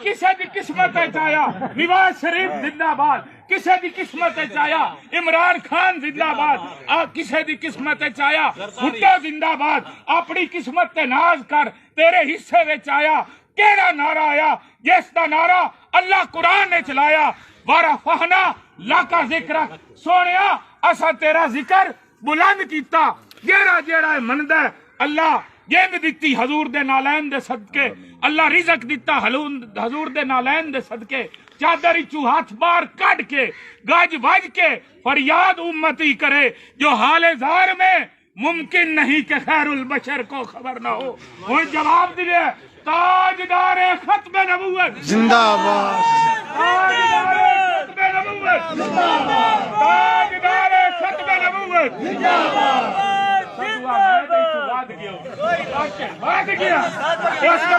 کسی دی قسمت آیا نواز شریف زندہ باد، کسی دی قسمت آیا عمران خان زندہ باد، کسی دی قسمت آیا بھٹو زندہ باد، اپنی قسمت تے ناز کر، تیرے حصے وچ آیا کیڑا نعرہ آیا جس دا نعرہ اللہ قرآن نے چلایا، وَرَفَعْنَا لَكَ ذِكْرَكَ، سونیا اسا تیرا ذکر بلند کیتا، جیڑا مندا ہے اللہ جیند دیتی حضور دے نالین دے صدقے، اللہ رزق دیتا حضور دے نالین دے صدقے، چادر چو ہاتھ بار کٹ کے گج بج کے فریاد امتی کرے، جو حال زار میں ممکن نہیں کہ خیر البشر کو خبر نہ ہو۔ وہ جواب دیے تاجدار ختم نبوت زندہ باد، تاجدار ختم نبوت زندہ باد، تاجدار ختم نبوت زندہ باد۔ بات گیا اس کا